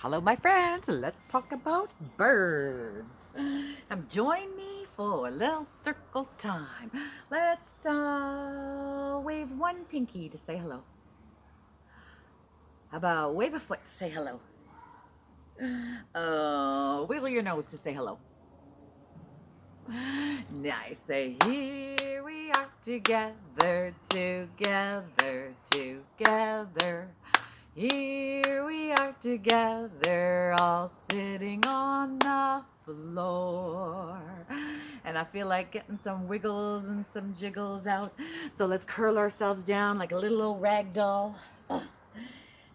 Hello, my friends. Let's talk about birds. Join me for a little circle time. Let's wave one pinky to say hello. How about wave a foot to say hello? Wiggle your nose to say hello. Nice. Say, here we are together, together, together. Here we are together, all sitting on the floor. And I feel like getting some wiggles and some jiggles out. So let's curl ourselves down like a little old rag doll.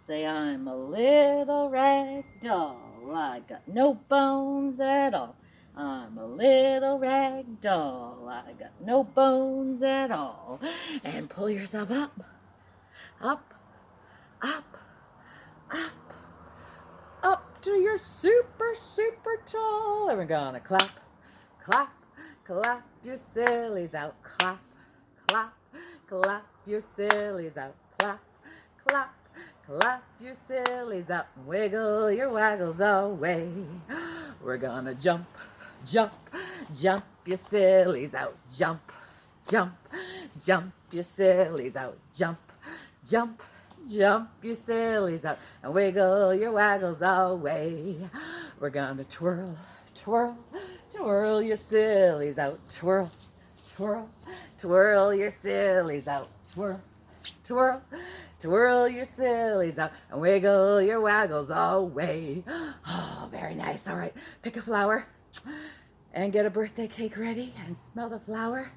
Say, I'm a little rag doll. I got no bones at all. I'm a little rag doll. I got no bones at all. And pull yourself up, up, up, up, up to your super, super tall. And we're gonna clap, clap, clap your sillies out. Clap, clap, clap your sillies out. Clap, clap, clap your sillies out. Wiggle your waggles away. We're gonna jump, jump, jump your sillies out. Jump, jump, jump your sillies out. Jump, jump, jump your sillies out and wiggle your waggles away. We're gonna twirl, twirl, twirl your sillies out. Twirl, twirl, twirl your sillies out. Twirl, twirl, twirl your sillies out and wiggle your waggles away. Oh, very nice. All right, pick a flower and get a birthday cake ready and smell the flower.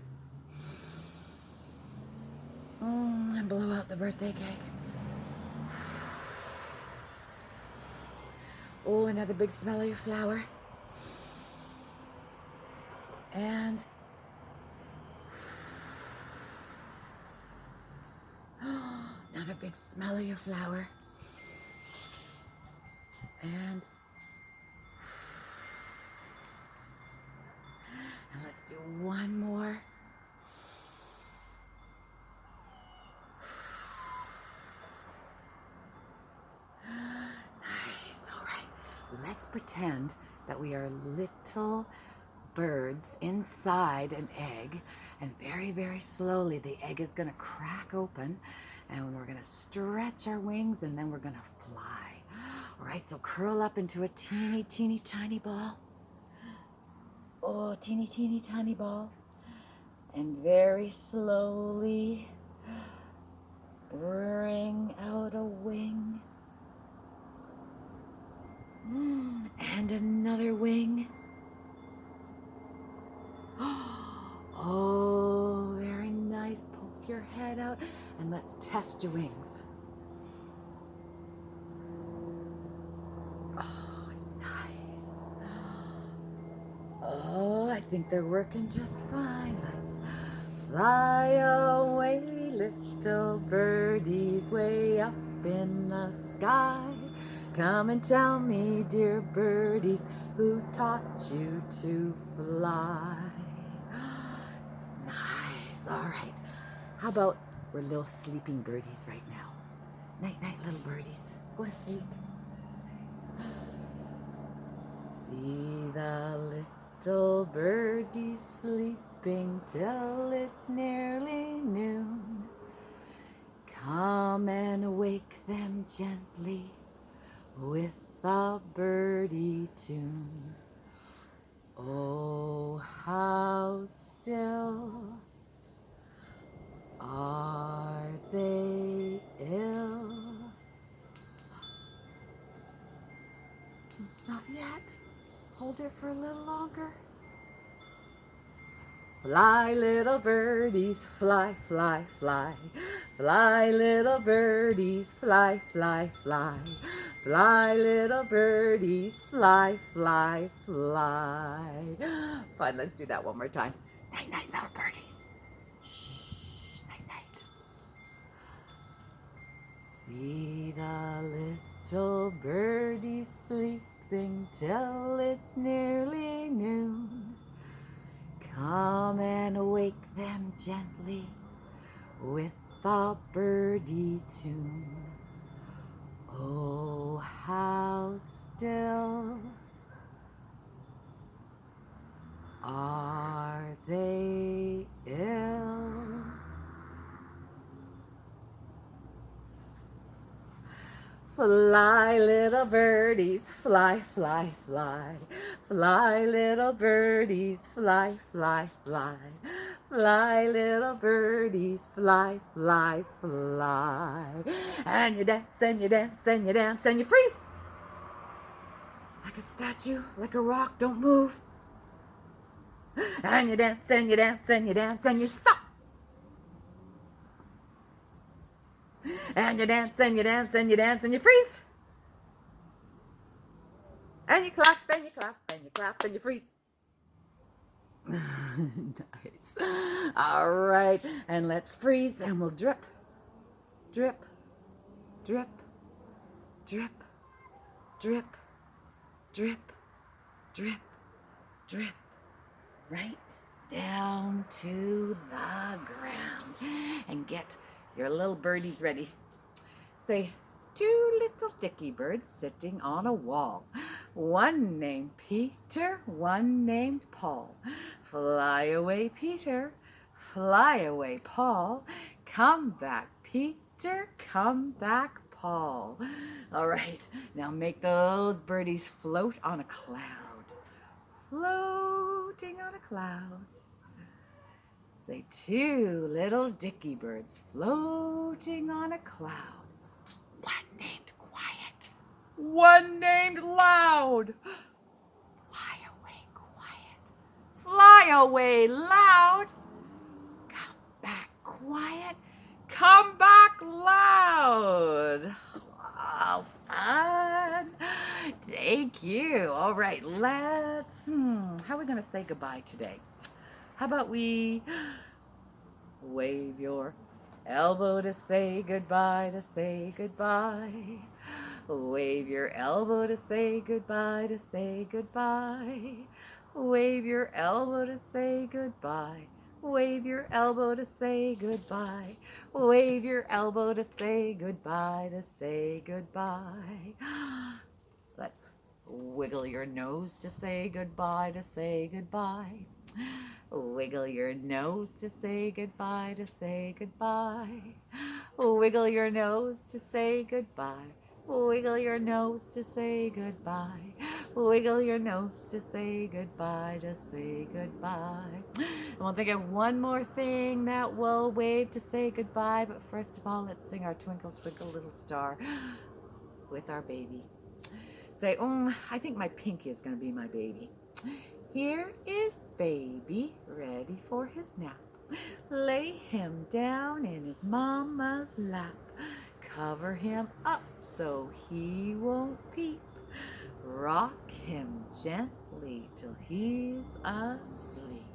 And blow out the birthday cake. Oh, another big smell of your flower. And another big smell of your flower. And let's do one more. Nice. All right. Let's pretend that we are little birds inside an egg, and very, very slowly the egg is going to crack open, and we're going to stretch our wings, and then we're going to fly. All right, so curl up into a teeny, teeny, tiny ball. Oh, teeny, teeny, tiny ball. And very slowly bring out a wing. And another wing. Oh, very nice. Poke your head out and let's test your wings. Oh, nice. Oh, I think they're working just fine. Let's fly away, little birdies, way up in the sky. Come and tell me, dear birdies, who taught you to fly? Nice. All right. How about we're little sleeping birdies right now? Night, night, little birdies. Go to sleep. See the little birdies sleeping till it's nearly noon. Come and wake them gently with a birdie tune. Oh, how still are they ill? Not yet. Hold it for a little longer. Fly, little birdies, fly, fly, fly. Fly, little birdies, fly, fly, fly. Fly, little birdies, fly, fly, fly. Fine, let's do that one more time. Night, night, little birdies. Shh, night, night. See the little birdies sleeping till it's nearly noon. Come and wake them gently with a birdie tune. Oh, how so still? Are they ill? Fly, little birdies, fly, fly, fly. Fly, little birdies, fly, fly, fly. Fly, little birdies, fly, fly, fly. And you dance, and you dance, and you dance, and you freeze. Like a statue, like a rock, don't move. And you dance, and you dance, and you dance, and you stop. And you dance, and you dance, and you dance, and you freeze. And you clap, and you clap, and you clap, and you freeze. Nice. All right, and let's freeze, and we'll drip, drip, drip, drip, drip, drip, drip, drip, right down to the ground. And get your little birdies ready. Say, two little dicky birds sitting on a wall. One named Peter, one named Paul. Fly away, Peter, fly away, Paul. Come back, Peter, come back, Paul. All right, now make those birdies float on a cloud. Floating on a cloud. Say, two little dicky birds floating on a cloud. One named quiet, one named loud. Fly away quiet, fly away loud. Come back quiet, come back loud. Oh, fun. Thank you. All right, let's, how are we going to say goodbye today? How about we wave your elbow to say goodbye, to say goodbye. Wave your elbow to say goodbye, to say goodbye. Wave your elbow to say goodbye. Wave your elbow to say goodbye. Wave your elbow to say goodbye, to say goodbye. Let's wiggle your nose to say goodbye, to say goodbye. Wiggle your nose to say goodbye, to say goodbye. Wiggle your nose to say goodbye. Wiggle your nose to say goodbye. Wiggle your nose to say goodbye, to say goodbye. And we'll think of one more thing that we'll wave to say goodbye, but first of all, let's sing our Twinkle, Twinkle, Little Star with our baby. Say, I think my Pinky is going to be my baby. Here is baby, ready for his nap. Lay him down in his mama's lap. Cover him up so he won't peep. Rock him gently till he's asleep.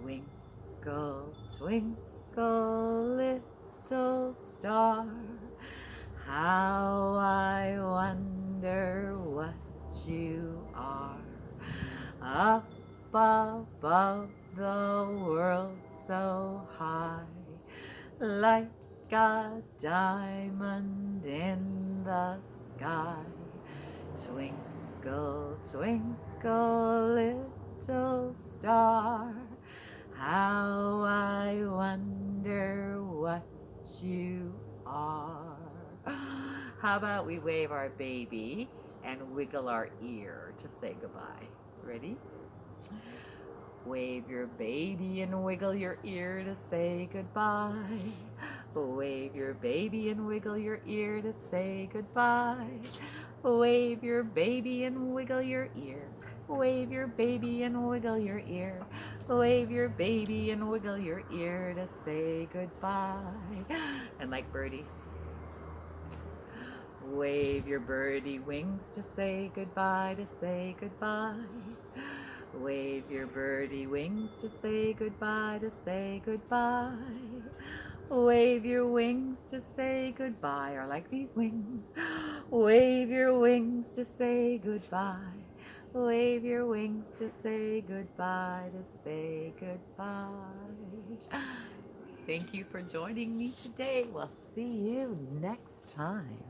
Twinkle, twinkle, little star, how I wonder what you are. Up above the world so high, like a diamond in the sky. Twinkle, twinkle, little star, how I wonder what you are. How about we wave our baby and wiggle our ear to say goodbye? Ready? Wave your baby and wiggle your ear to say goodbye. Wave your baby and wiggle your ear to say goodbye. Wave your baby and wiggle your ear. Wave your baby and wiggle your ear. Wave your baby and wiggle your ear to say goodbye. And like birdies, wave your birdie wings to say goodbye, to say goodbye. Wave your birdie wings to say goodbye, to say goodbye. Wave your wings to say goodbye, or like these wings. Wave your wings to say goodbye. Wave your wings to say goodbye, to say goodbye. Thank you for joining me today. We'll see you next time.